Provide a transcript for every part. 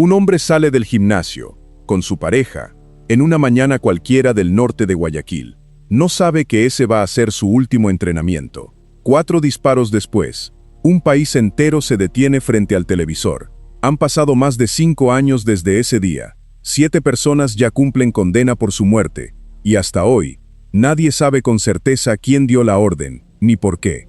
Un hombre sale del gimnasio, con su pareja, en una mañana cualquiera del norte de Guayaquil. No sabe que ese va a ser su último entrenamiento. 4 disparos después, un país entero se detiene frente al televisor. Han pasado más de 5 años desde ese día. 7 personas ya cumplen condena por su muerte, y hasta hoy, nadie sabe con certeza quién dio la orden, ni por qué.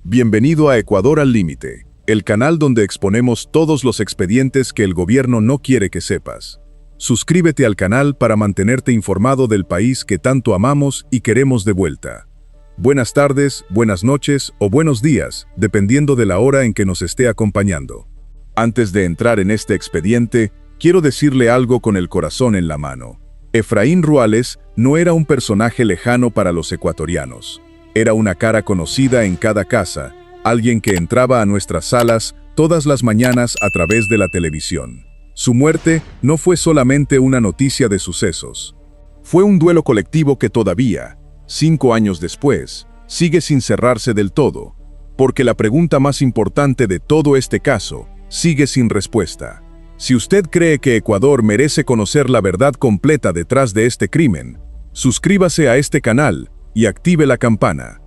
Bienvenido a Ecuador al Límite, el canal donde exponemos todos los expedientes que el gobierno no quiere que sepas. Suscríbete al canal para mantenerte informado del país que tanto amamos y queremos de vuelta. Buenas tardes, buenas noches o buenos días, dependiendo de la hora en que nos esté acompañando. Antes de entrar en este expediente, quiero decirle algo con el corazón en la mano. Efraín Ruales no era un personaje lejano para los ecuatorianos. Era una cara conocida en cada casa, alguien que entraba a nuestras salas todas las mañanas a través de la televisión. Su muerte no fue solamente una noticia de sucesos. Fue un duelo colectivo que todavía, 5 años después, sigue sin cerrarse del todo, porque la pregunta más importante de todo este caso sigue sin respuesta. Si usted cree que Ecuador merece conocer la verdad completa detrás de este crimen, suscríbase a este canal y active la campana.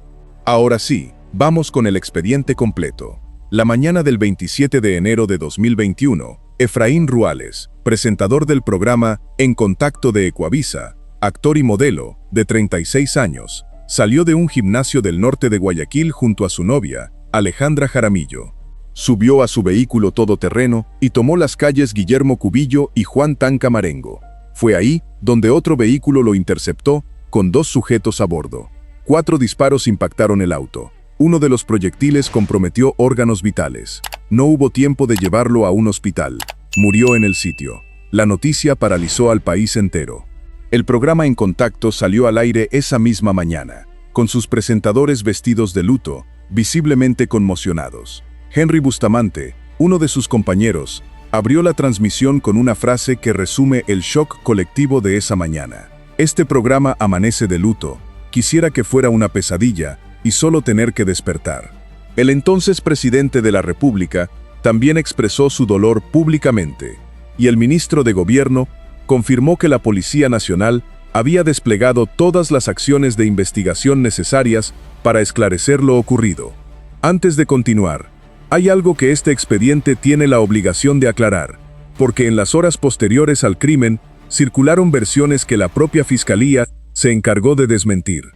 Ahora sí, vamos con el expediente completo. La mañana del 27 de enero de 2021, Efraín Ruales, presentador del programa En Contacto de Ecuavisa, actor y modelo, de 36 años, salió de un gimnasio del norte de Guayaquil junto a su novia, Alejandra Jaramillo. Subió a su vehículo todoterreno y tomó las calles Guillermo Cubillo y Juan Tanca Marengo. Fue ahí donde otro vehículo lo interceptó con 2 sujetos a bordo. 4 disparos impactaron el auto. Uno de los proyectiles comprometió órganos vitales. No hubo tiempo de llevarlo a un hospital. Murió en el sitio. La noticia paralizó al país entero. El programa En Contacto salió al aire esa misma mañana, con sus presentadores vestidos de luto, visiblemente conmocionados. Henry Bustamante, uno de sus compañeros, abrió la transmisión con una frase que resume el shock colectivo de esa mañana. Este programa amanece de luto. Quisiera que fuera una pesadilla y solo tener que despertar. El entonces presidente de la República también expresó su dolor públicamente, y el ministro de Gobierno confirmó que la Policía Nacional había desplegado todas las acciones de investigación necesarias para esclarecer lo ocurrido. Antes de continuar, hay algo que este expediente tiene la obligación de aclarar, porque en las horas posteriores al crimen, circularon versiones que la propia Fiscalía se encargó de desmentir.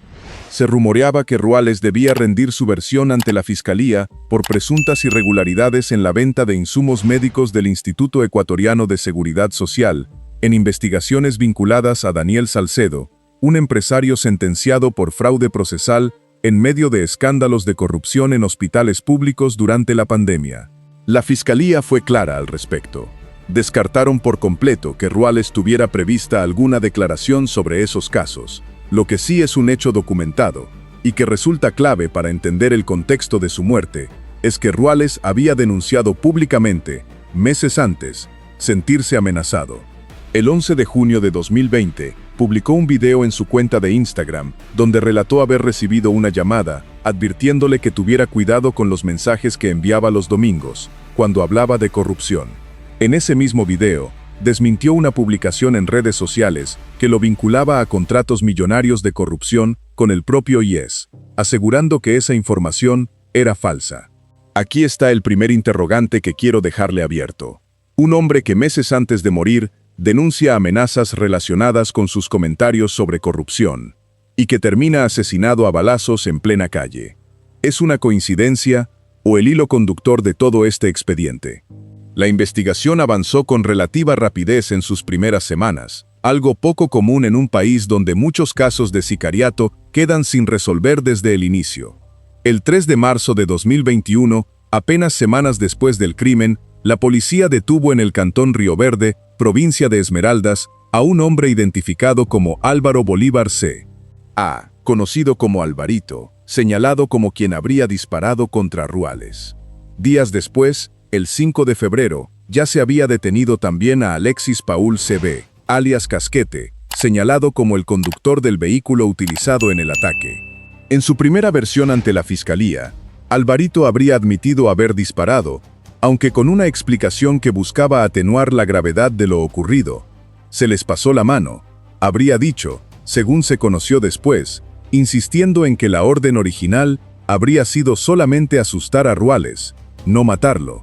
Se rumoreaba que Ruales debía rendir su versión ante la Fiscalía por presuntas irregularidades en la venta de insumos médicos del Instituto Ecuatoriano de Seguridad Social, en investigaciones vinculadas a Daniel Salcedo, un empresario sentenciado por fraude procesal en medio de escándalos de corrupción en hospitales públicos durante la pandemia. La Fiscalía fue clara al respecto. Descartaron por completo que Ruales tuviera prevista alguna declaración sobre esos casos, lo que sí es un hecho documentado, y que resulta clave para entender el contexto de su muerte, es que Ruales había denunciado públicamente, meses antes, sentirse amenazado. El 11 de junio de 2020, publicó un video en su cuenta de Instagram, donde relató haber recibido una llamada, advirtiéndole que tuviera cuidado con los mensajes que enviaba los domingos, cuando hablaba de corrupción. En ese mismo video, desmintió una publicación en redes sociales que lo vinculaba a contratos millonarios de corrupción con el propio IES, asegurando que esa información era falsa. Aquí está el primer interrogante que quiero dejarle abierto. Un hombre que meses antes de morir denuncia amenazas relacionadas con sus comentarios sobre corrupción y que termina asesinado a balazos en plena calle. ¿Es una coincidencia o el hilo conductor de todo este expediente? La investigación avanzó con relativa rapidez en sus primeras semanas, algo poco común en un país donde muchos casos de sicariato quedan sin resolver desde el inicio. El 3 de marzo de 2021, apenas semanas después del crimen, la policía detuvo en el cantón Río Verde, provincia de Esmeraldas, a un hombre identificado como Álvaro Bolívar C.A., conocido como Alvarito, señalado como quien habría disparado contra Ruales. Días después, el 5 de febrero, ya se había detenido también a Alexis Paul C.B., alias Casquete, señalado como el conductor del vehículo utilizado en el ataque. En su primera versión ante la fiscalía, Alvarito habría admitido haber disparado, aunque con una explicación que buscaba atenuar la gravedad de lo ocurrido. Se les pasó la mano, habría dicho, según se conoció después, insistiendo en que la orden original habría sido solamente asustar a Ruales, no matarlo.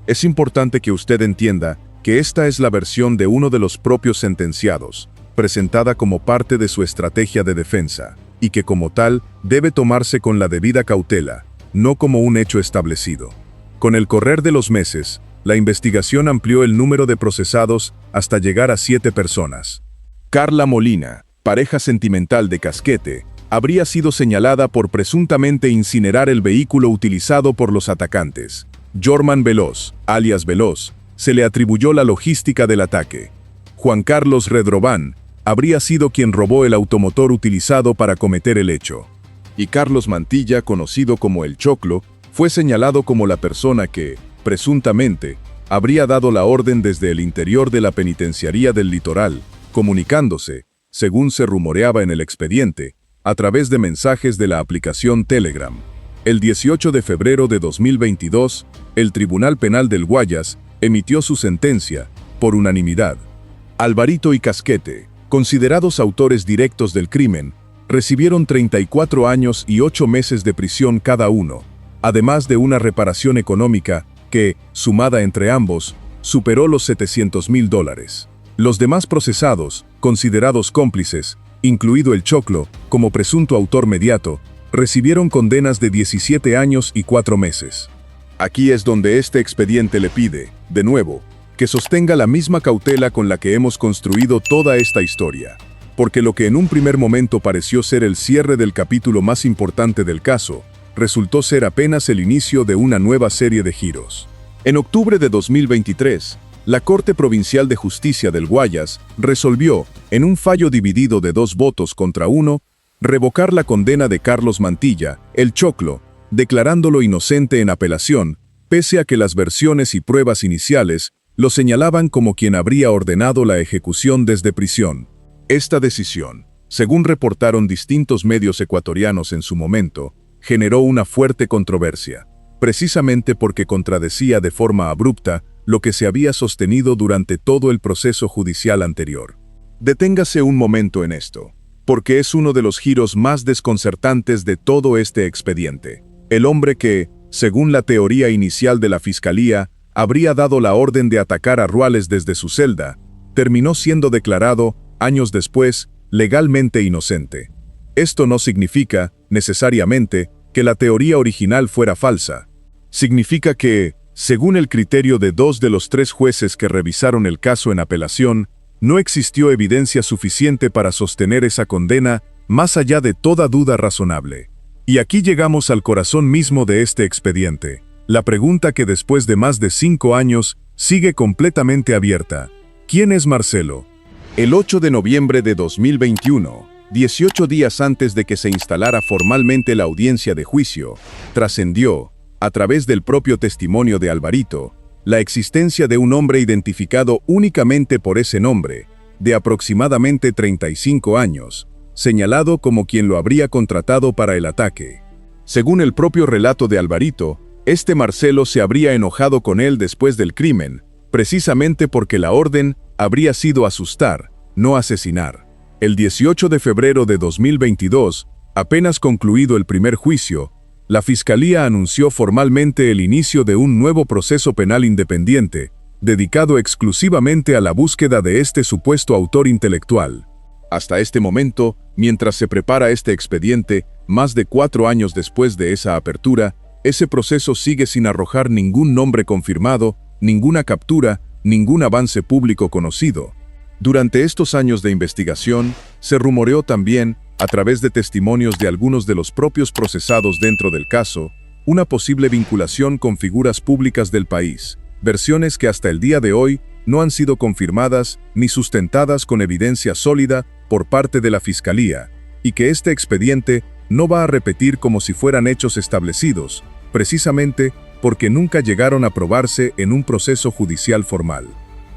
Es importante que usted entienda que esta es la versión de uno de los propios sentenciados, presentada como parte de su estrategia de defensa, y que como tal debe tomarse con la debida cautela, no como un hecho establecido. Con el correr de los meses, la investigación amplió el número de procesados hasta llegar a 7 personas. Carla Molina, pareja sentimental de Casquete, habría sido señalada por presuntamente incinerar el vehículo utilizado por los atacantes. Jorman Veloz, alias Veloz, se le atribuyó la logística del ataque. Juan Carlos Redrobán habría sido quien robó el automotor utilizado para cometer el hecho. Y Carlos Mantilla, conocido como El Choclo, fue señalado como la persona que, presuntamente, habría dado la orden desde el interior de la penitenciaría del Litoral, comunicándose, según se rumoreaba en el expediente, a través de mensajes de la aplicación Telegram. El 18 de febrero de 2022, el Tribunal Penal del Guayas emitió su sentencia, por unanimidad. Alvarito y Casquete, considerados autores directos del crimen, recibieron 34 años y 8 meses de prisión cada uno, además de una reparación económica que, sumada entre ambos, superó los $700,000. Los demás procesados, considerados cómplices, incluido El Choclo, como presunto autor mediato, recibieron condenas de 17 años y 4 meses. Aquí es donde este expediente le pide, de nuevo, que sostenga la misma cautela con la que hemos construido toda esta historia, porque lo que en un primer momento pareció ser el cierre del capítulo más importante del caso, resultó ser apenas el inicio de una nueva serie de giros. En octubre de 2023, la Corte Provincial de Justicia del Guayas resolvió, en un fallo dividido de 2 votos contra 1, revocar la condena de Carlos Mantilla, El Choclo, declarándolo inocente en apelación, pese a que las versiones y pruebas iniciales lo señalaban como quien habría ordenado la ejecución desde prisión. Esta decisión, según reportaron distintos medios ecuatorianos en su momento, generó una fuerte controversia, precisamente porque contradecía de forma abrupta lo que se había sostenido durante todo el proceso judicial anterior. Deténgase un momento en esto, porque es uno de los giros más desconcertantes de todo este expediente. El hombre que, según la teoría inicial de la Fiscalía, habría dado la orden de atacar a Ruales desde su celda, terminó siendo declarado, años después, legalmente inocente. Esto no significa, necesariamente, que la teoría original fuera falsa. Significa que, según el criterio de 2 de los 3 jueces que revisaron el caso en apelación, no existió evidencia suficiente para sostener esa condena más allá de toda duda razonable. Y aquí llegamos al corazón mismo de este expediente, la pregunta que después de más de 5 años sigue completamente abierta. ¿Quién es Marcelo? El 8 de noviembre de 2021, 18 días antes de que se instalara formalmente la audiencia de juicio, trascendió, a través del propio testimonio de Alvarito, la existencia de un hombre identificado únicamente por ese nombre, de aproximadamente 35 años, señalado como quien lo habría contratado para el ataque. Según el propio relato de Alvarito, este Marcelo se habría enojado con él después del crimen, precisamente porque la orden habría sido asustar, no asesinar. El 18 de febrero de 2022, apenas concluido el primer juicio, la Fiscalía anunció formalmente el inicio de un nuevo proceso penal independiente, dedicado exclusivamente a la búsqueda de este supuesto autor intelectual. Hasta este momento, mientras se prepara este expediente, más de 4 años después de esa apertura, ese proceso sigue sin arrojar ningún nombre confirmado, ninguna captura, ningún avance público conocido. Durante estos años de investigación, se rumoreó también, a través de testimonios de algunos de los propios procesados dentro del caso, una posible vinculación con figuras públicas del país, versiones que hasta el día de hoy no han sido confirmadas ni sustentadas con evidencia sólida por parte de la Fiscalía, y que este expediente no va a repetir como si fueran hechos establecidos, precisamente porque nunca llegaron a probarse en un proceso judicial formal.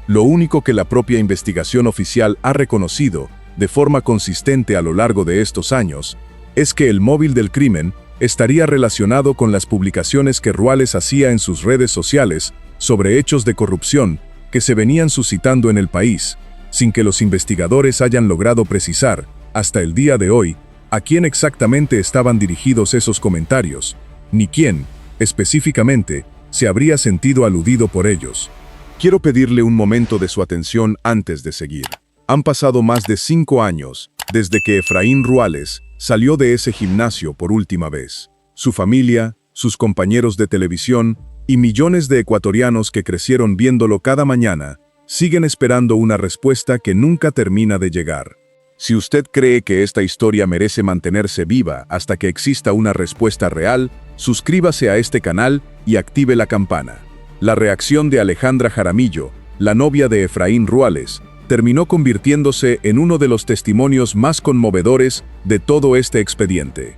Lo único que la propia investigación oficial ha reconocido de forma consistente a lo largo de estos años, es que el móvil del crimen estaría relacionado con las publicaciones que Ruales hacía en sus redes sociales sobre hechos de corrupción que se venían suscitando en el país, sin que los investigadores hayan logrado precisar, hasta el día de hoy, a quién exactamente estaban dirigidos esos comentarios, ni quién, específicamente, se habría sentido aludido por ellos. Quiero pedirle un momento de su atención antes de seguir. Han pasado más de 5 años desde que Efraín Ruales salió de ese gimnasio por última vez. Su familia, sus compañeros de televisión y millones de ecuatorianos que crecieron viéndolo cada mañana, siguen esperando una respuesta que nunca termina de llegar. Si usted cree que esta historia merece mantenerse viva hasta que exista una respuesta real, suscríbase a este canal y active la campana. La reacción de Alejandra Jaramillo, la novia de Efraín Ruales, terminó convirtiéndose en uno de los testimonios más conmovedores de todo este expediente.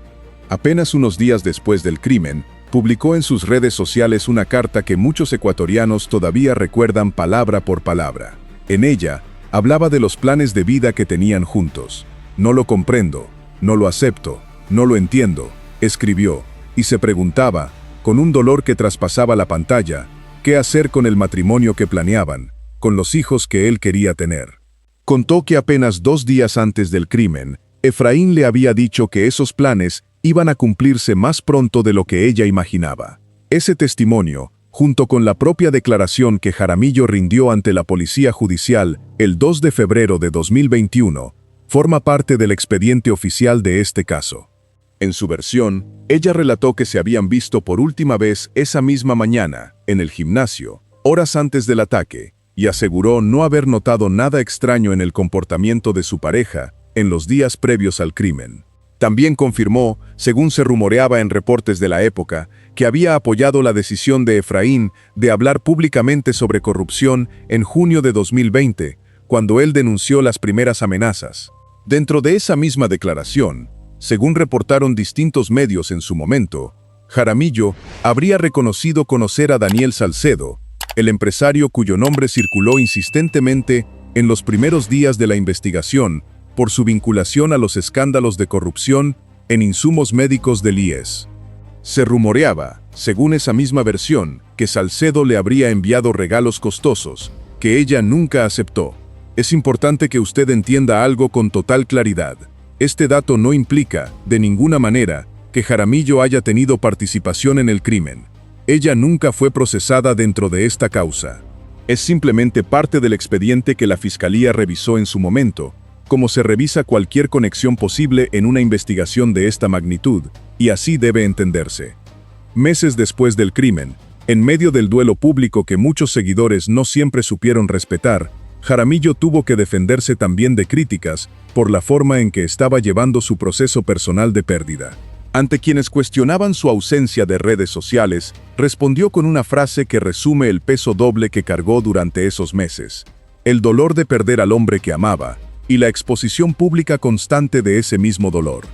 Apenas unos días después del crimen, publicó en sus redes sociales una carta que muchos ecuatorianos todavía recuerdan palabra por palabra. En ella, hablaba de los planes de vida que tenían juntos. No lo comprendo, no lo acepto, no lo entiendo, escribió, y se preguntaba, con un dolor que traspasaba la pantalla, qué hacer con el matrimonio que planeaban, con los hijos que él quería tener. Contó que apenas 2 días antes del crimen, Efraín le había dicho que esos planes iban a cumplirse más pronto de lo que ella imaginaba. Ese testimonio, junto con la propia declaración que Jaramillo rindió ante la Policía Judicial el 2 de febrero de 2021, forma parte del expediente oficial de este caso. En su versión, ella relató que se habían visto por última vez esa misma mañana, en el gimnasio, horas antes del ataque, y aseguró no haber notado nada extraño en el comportamiento de su pareja en los días previos al crimen. También confirmó, según se rumoreaba en reportes de la época, que había apoyado la decisión de Efraín de hablar públicamente sobre corrupción en junio de 2020, cuando él denunció las primeras amenazas. Dentro de esa misma declaración, según reportaron distintos medios en su momento, Jaramillo habría reconocido conocer a Daniel Salcedo, el empresario cuyo nombre circuló insistentemente en los primeros días de la investigación por su vinculación a los escándalos de corrupción en insumos médicos del IES. Se rumoreaba, según esa misma versión, que Salcedo le habría enviado regalos costosos, que ella nunca aceptó. Es importante que usted entienda algo con total claridad. Este dato no implica, de ninguna manera, que Jaramillo haya tenido participación en el crimen. Ella nunca fue procesada dentro de esta causa. Es simplemente parte del expediente que la Fiscalía revisó en su momento, como se revisa cualquier conexión posible en una investigación de esta magnitud, y así debe entenderse. Meses después del crimen, en medio del duelo público que muchos seguidores no siempre supieron respetar, Jaramillo tuvo que defenderse también de críticas por la forma en que estaba llevando su proceso personal de pérdida. Ante quienes cuestionaban su ausencia de redes sociales, respondió con una frase que resume el peso doble que cargó durante esos meses: el dolor de perder al hombre que amaba, y la exposición pública constante de ese mismo dolor.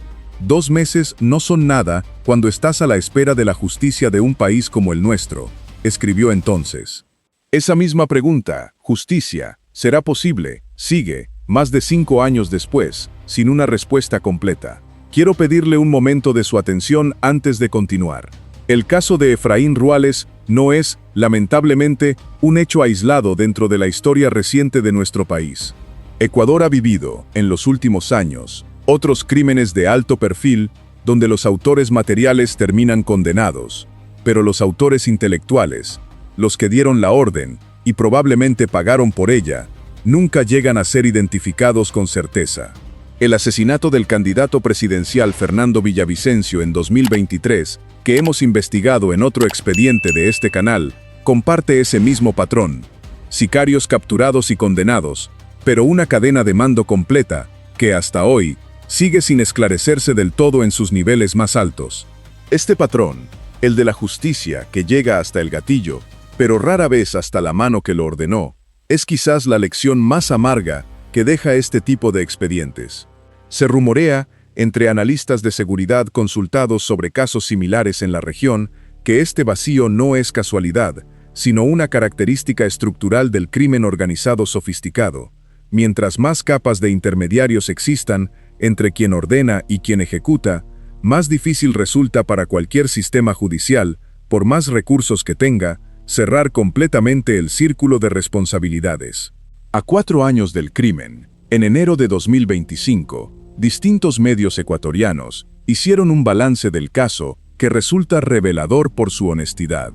2 meses no son nada cuando estás a la espera de la justicia de un país como el nuestro, escribió entonces. Esa misma pregunta, justicia, ¿será posible?, sigue, más de 5 años después, sin una respuesta completa. Quiero pedirle un momento de su atención antes de continuar. El caso de Efraín Ruales no es, lamentablemente, un hecho aislado dentro de la historia reciente de nuestro país. Ecuador ha vivido, en los últimos años, otros crímenes de alto perfil donde los autores materiales terminan condenados, pero los autores intelectuales, los que dieron la orden y probablemente pagaron por ella, nunca llegan a ser identificados con certeza. El asesinato del candidato presidencial Fernando Villavicencio en 2023, que hemos investigado en otro expediente de este canal, comparte ese mismo patrón. Sicarios capturados y condenados, pero una cadena de mando completa, que hasta hoy sigue sin esclarecerse del todo en sus niveles más altos. Este patrón, el de la justicia que llega hasta el gatillo, pero rara vez hasta la mano que lo ordenó, es quizás la lección más amarga que deja este tipo de expedientes. Se rumorea, entre analistas de seguridad consultados sobre casos similares en la región, que este vacío no es casualidad, sino una característica estructural del crimen organizado sofisticado, Mientras más capas de intermediarios existan entre quien ordena y quien ejecuta, más difícil resulta para cualquier sistema judicial, por más recursos que tenga, cerrar completamente el círculo de responsabilidades. A 4 años del crimen, en enero de 2025, distintos medios ecuatorianos hicieron un balance del caso que resulta revelador por su honestidad.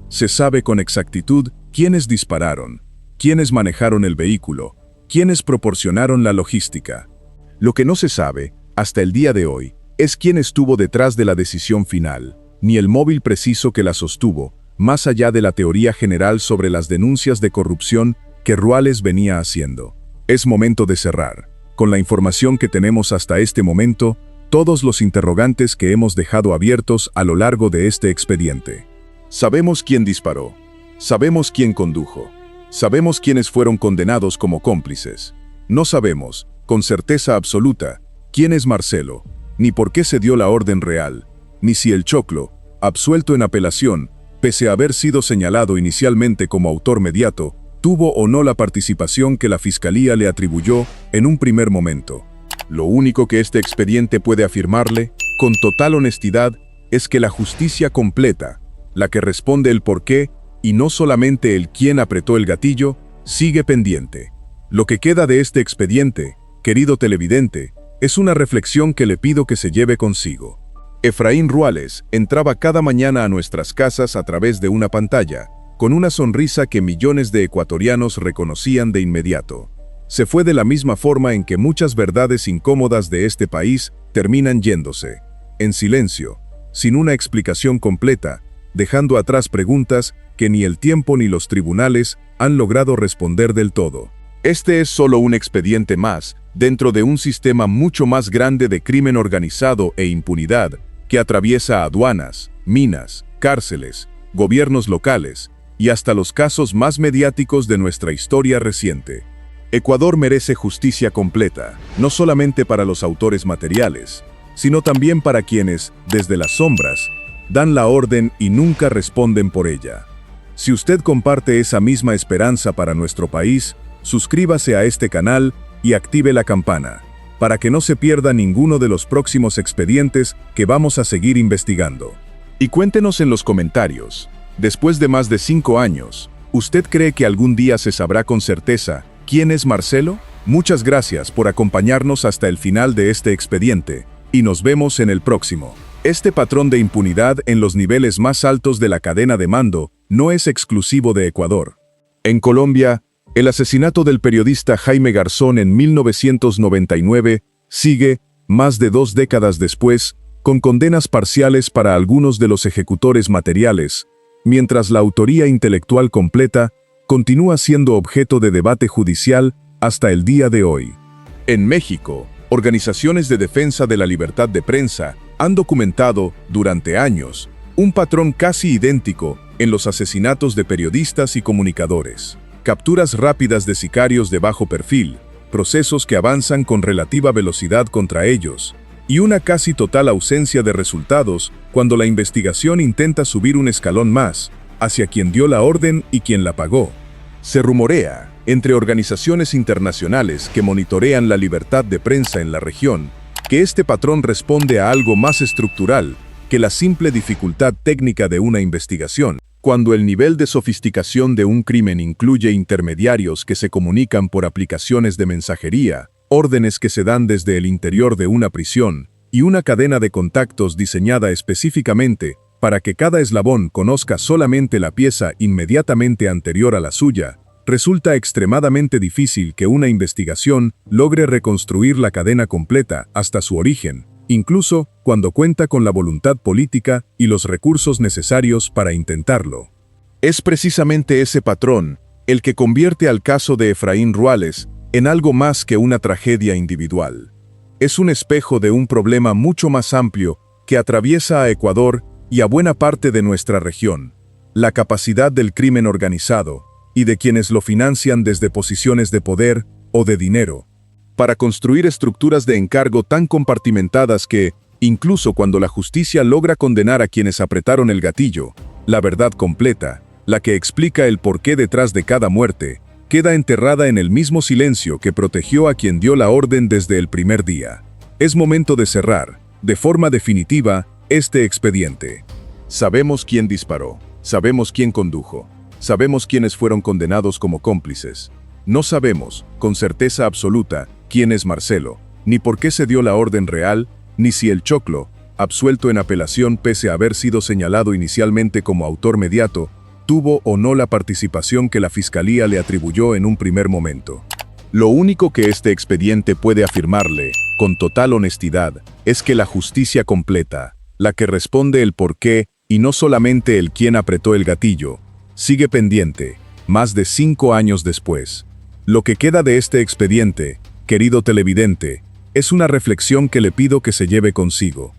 Se sabe con exactitud quiénes dispararon, quiénes manejaron el vehículo, quiénes proporcionaron la logística. Lo que no se sabe, hasta el día de hoy, es quién estuvo detrás de la decisión final, ni el móvil preciso que la sostuvo, más allá de la teoría general sobre las denuncias de corrupción que Ruales venía haciendo. Es momento de cerrar, con la información que tenemos hasta este momento, todos los interrogantes que hemos dejado abiertos a lo largo de este expediente. Sabemos quién disparó, sabemos quién condujo, sabemos quiénes fueron condenados como cómplices. No sabemos, con certeza absoluta, quién es Marcelo, ni por qué se dio la orden real, ni si el Choclo, absuelto en apelación, pese a haber sido señalado inicialmente como autor mediato, tuvo o no la participación que la Fiscalía le atribuyó en un primer momento. Lo único que este expediente puede afirmarle, con total honestidad, es que la justicia completa, la que responde el por qué y no solamente el quién apretó el gatillo, sigue pendiente. Lo que queda de este expediente, querido televidente, es una reflexión que le pido que se lleve consigo. Efraín Ruales entraba cada mañana a nuestras casas a través de una pantalla, con una sonrisa que millones de ecuatorianos reconocían de inmediato. Se fue de la misma forma en que muchas verdades incómodas de este país terminan yéndose, en silencio, sin una explicación completa, dejando atrás preguntas que ni el tiempo ni los tribunales han logrado responder del todo. Este es solo un expediente más, dentro de un sistema mucho más grande de crimen organizado e impunidad, que atraviesa aduanas, minas, cárceles, gobiernos locales, y hasta los casos más mediáticos de nuestra historia reciente. Ecuador merece justicia completa, no solamente para los autores materiales, sino también para quienes, desde las sombras, dan la orden y nunca responden por ella. Si usted comparte esa misma esperanza para nuestro país, suscríbase a este canal y active la campana, para que no se pierda ninguno de los próximos expedientes que vamos a seguir investigando. Y cuéntenos en los comentarios, después de más de 5 años, ¿usted cree que algún día se sabrá con certeza quién es Marcelo? Muchas gracias por acompañarnos hasta el final de este expediente, y nos vemos en el próximo. Este patrón de impunidad en los niveles más altos de la cadena de mando no es exclusivo de Ecuador. En Colombia, el asesinato del periodista Jaime Garzón en 1999 sigue, más de 2 décadas después, con condenas parciales para algunos de los ejecutores materiales, mientras la autoría intelectual completa continúa siendo objeto de debate judicial hasta el día de hoy. En México, organizaciones de defensa de la libertad de prensa han documentado, durante años, un patrón casi idéntico en los asesinatos de periodistas y comunicadores. Capturas rápidas de sicarios de bajo perfil, procesos que avanzan con relativa velocidad contra ellos, y una casi total ausencia de resultados cuando la investigación intenta subir un escalón más, hacia quien dio la orden y quien la pagó. Se rumorea, entre organizaciones internacionales que monitorean la libertad de prensa en la región, que este patrón responde a algo más estructural que la simple dificultad técnica de una investigación. Cuando el nivel de sofisticación de un crimen incluye intermediarios que se comunican por aplicaciones de mensajería, órdenes que se dan desde el interior de una prisión, y una cadena de contactos diseñada específicamente para que cada eslabón conozca solamente la pieza inmediatamente anterior a la suya, resulta extremadamente difícil que una investigación logre reconstruir la cadena completa hasta su origen, incluso cuando cuenta con la voluntad política y los recursos necesarios para intentarlo. Es precisamente ese patrón el que convierte al caso de Efraín Ruales en algo más que una tragedia individual. Es un espejo de un problema mucho más amplio que atraviesa a Ecuador y a buena parte de nuestra región: la capacidad del crimen organizado y de quienes lo financian desde posiciones de poder o de dinero, para construir estructuras de encargo tan compartimentadas que, incluso cuando la justicia logra condenar a quienes apretaron el gatillo, la verdad completa, la que explica el porqué detrás de cada muerte, queda enterrada en el mismo silencio que protegió a quien dio la orden desde el primer día. Es momento de cerrar, de forma definitiva, este expediente. Sabemos quién disparó, sabemos quién condujo, sabemos quiénes fueron condenados como cómplices. No sabemos, con certeza absoluta, quién es Marcelo, ni por qué se dio la orden real, ni si el Choclo, absuelto en apelación pese a haber sido señalado inicialmente como autor mediato, tuvo o no la participación que la Fiscalía le atribuyó en un primer momento. Lo único que este expediente puede afirmarle, con total honestidad, es que la justicia completa, la que responde el por qué y no solamente el quién apretó el gatillo, sigue pendiente, más de 5 años después. Lo que queda de este expediente, querido televidente, es una reflexión que le pido que se lleve consigo.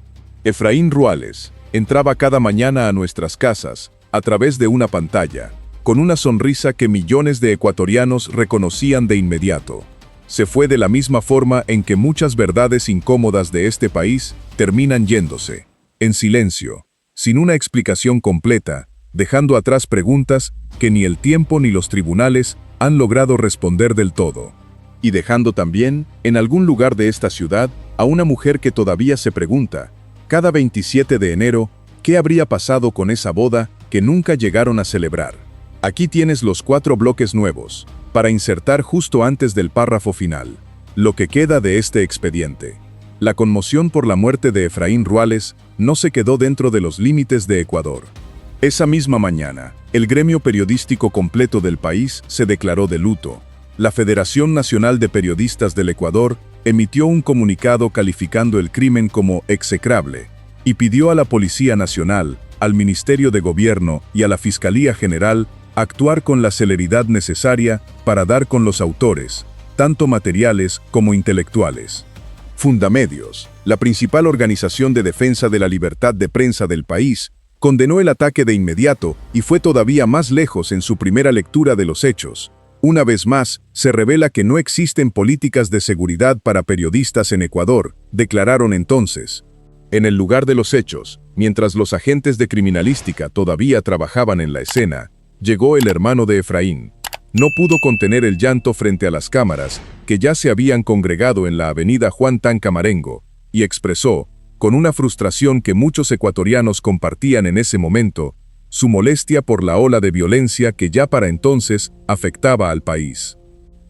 Efraín Ruales entraba cada mañana a nuestras casas, a través de una pantalla, con una sonrisa que millones de ecuatorianos reconocían de inmediato. Se fue de la misma forma en que muchas verdades incómodas de este país terminan yéndose, en silencio, sin una explicación completa, dejando atrás preguntas que ni el tiempo ni los tribunales han logrado responder del todo. Y dejando también, en algún lugar de esta ciudad, a una mujer que todavía se pregunta, cada 27 de enero, ¿qué habría pasado con esa boda que nunca llegaron a celebrar? Aquí tienes los 4 bloques nuevos, para insertar justo antes del párrafo final, lo que queda de este expediente. La conmoción por la muerte de Efraín Ruales no se quedó dentro de los límites de Ecuador. Esa misma mañana, el gremio periodístico completo del país se declaró de luto. La Federación Nacional de Periodistas del Ecuador emitió un comunicado calificando el crimen como execrable y pidió a la Policía Nacional, al Ministerio de Gobierno y a la Fiscalía General actuar con la celeridad necesaria para dar con los autores, tanto materiales como intelectuales. Fundamedios, la principal organización de defensa de la libertad de prensa del país, condenó el ataque de inmediato y fue todavía más lejos en su primera lectura de los hechos. Una vez más, se revela que no existen políticas de seguridad para periodistas en Ecuador, declararon entonces. En el lugar de los hechos, mientras los agentes de criminalística todavía trabajaban en la escena, llegó el hermano de Efraín. No pudo contener el llanto frente a las cámaras, que ya se habían congregado en la avenida Juan Tancamarengo, y expresó, con una frustración que muchos ecuatorianos compartían en ese momento, su molestia por la ola de violencia que ya para entonces afectaba al país.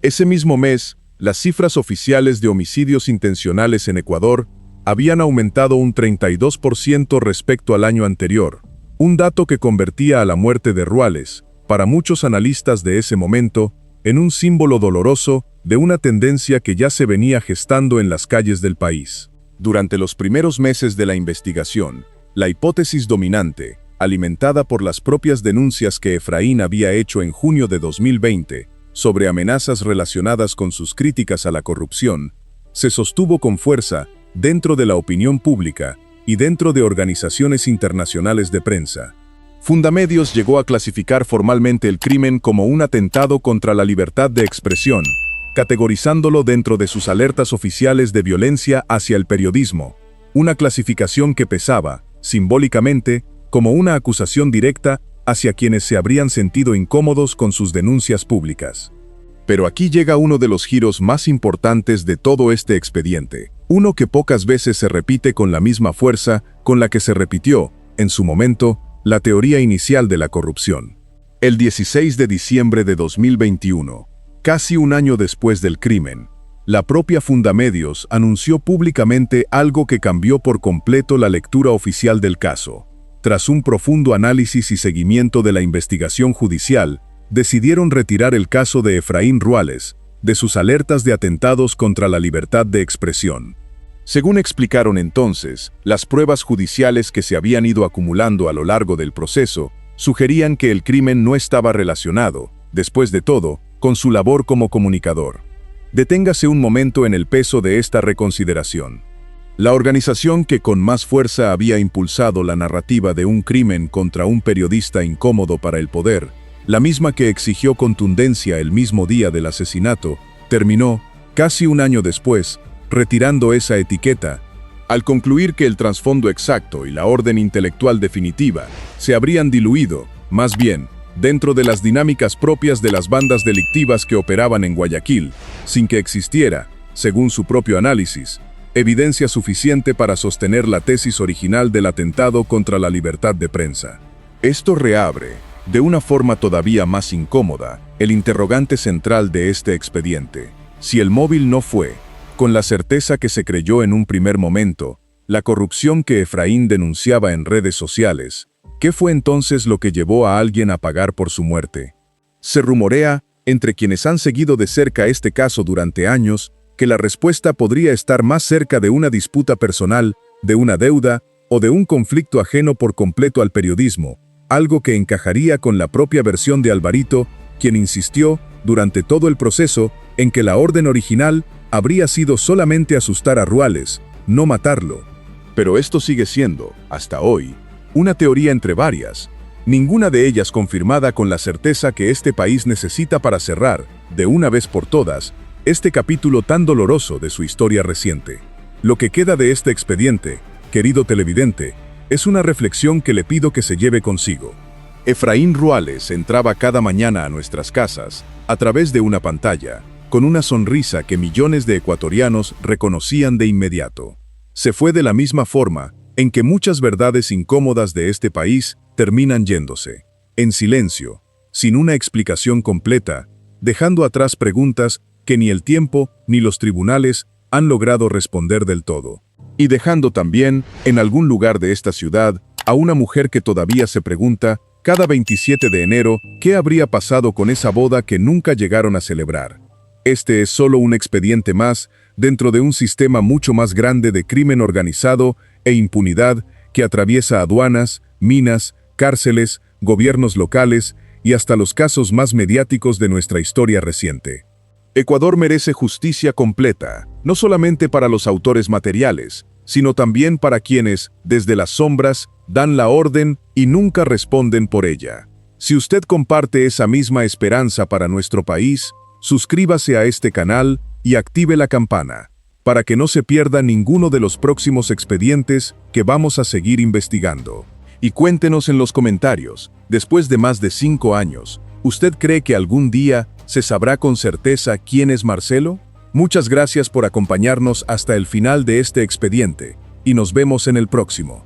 Ese mismo mes, las cifras oficiales de homicidios intencionales en Ecuador habían aumentado un 32% respecto al año anterior, un dato que convertía a la muerte de Ruales, para muchos analistas de ese momento, en un símbolo doloroso de una tendencia que ya se venía gestando en las calles del país. Durante los primeros meses de la investigación, la hipótesis dominante, alimentada por las propias denuncias que Efraín había hecho en junio de 2020 sobre amenazas relacionadas con sus críticas a la corrupción, se sostuvo con fuerza dentro de la opinión pública y dentro de organizaciones internacionales de prensa. Fundamedios llegó a clasificar formalmente el crimen como un atentado contra la libertad de expresión, categorizándolo dentro de sus alertas oficiales de violencia hacia el periodismo, una clasificación que pesaba, simbólicamente, como una acusación directa hacia quienes se habrían sentido incómodos con sus denuncias públicas. Pero aquí llega uno de los giros más importantes de todo este expediente, uno que pocas veces se repite con la misma fuerza con la que se repitió, en su momento, la teoría inicial de la corrupción. El 16 de diciembre de 2021, casi un año después del crimen, la propia Fundamedios anunció públicamente algo que cambió por completo la lectura oficial del caso. Tras un profundo análisis y seguimiento de la investigación judicial, decidieron retirar el caso de Efraín Ruales de sus alertas de atentados contra la libertad de expresión. Según explicaron entonces, las pruebas judiciales que se habían ido acumulando a lo largo del proceso sugerían que el crimen no estaba relacionado, después de todo, con su labor como comunicador. Deténgase un momento en el peso de esta reconsideración. La organización que con más fuerza había impulsado la narrativa de un crimen contra un periodista incómodo para el poder, la misma que exigió contundencia el mismo día del asesinato, terminó, casi un año después, retirando esa etiqueta, al concluir que el trasfondo exacto y la orden intelectual definitiva se habrían diluido, más bien, dentro de las dinámicas propias de las bandas delictivas que operaban en Guayaquil, sin que existiera, según su propio análisis, evidencia suficiente para sostener la tesis original del atentado contra la libertad de prensa. Esto reabre, de una forma todavía más incómoda, el interrogante central de este expediente. Si el móvil no fue, con la certeza que se creyó en un primer momento, la corrupción que Efraín denunciaba en redes sociales, ¿qué fue entonces lo que llevó a alguien a pagar por su muerte? Se rumorea, entre quienes han seguido de cerca este caso durante años, que la respuesta podría estar más cerca de una disputa personal, de una deuda o de un conflicto ajeno por completo al periodismo, algo que encajaría con la propia versión de Alvarito, quien insistió, durante todo el proceso, en que la orden original habría sido solamente asustar a Ruales, no matarlo. Pero esto sigue siendo, hasta hoy, una teoría entre varias, ninguna de ellas confirmada con la certeza que este país necesita para cerrar, de una vez por todas, este capítulo tan doloroso de su historia reciente. Lo que queda de este expediente, querido televidente, es una reflexión que le pido que se lleve consigo. Efraín Ruales entraba cada mañana a nuestras casas, a través de una pantalla, con una sonrisa que millones de ecuatorianos reconocían de inmediato. Se fue de la misma forma en que muchas verdades incómodas de este país terminan yéndose, en silencio, sin una explicación completa, dejando atrás preguntas que ni el tiempo ni los tribunales han logrado responder del todo. Y dejando también, en algún lugar de esta ciudad, a una mujer que todavía se pregunta, cada 27 de enero, ¿qué habría pasado con esa boda que nunca llegaron a celebrar? Este es solo un expediente más, dentro de un sistema mucho más grande de crimen organizado e impunidad que atraviesa aduanas, minas, cárceles, gobiernos locales y hasta los casos más mediáticos de nuestra historia reciente. Ecuador merece justicia completa, no solamente para los autores materiales, sino también para quienes, desde las sombras, dan la orden y nunca responden por ella. Si usted comparte esa misma esperanza para nuestro país, suscríbase a este canal y active la campana, para que no se pierda ninguno de los próximos expedientes que vamos a seguir investigando. Y cuéntenos en los comentarios, después de más de 5 años, ¿usted cree que algún día se sabrá con certeza quién es Marcelo? Muchas gracias por acompañarnos hasta el final de este expediente, y nos vemos en el próximo.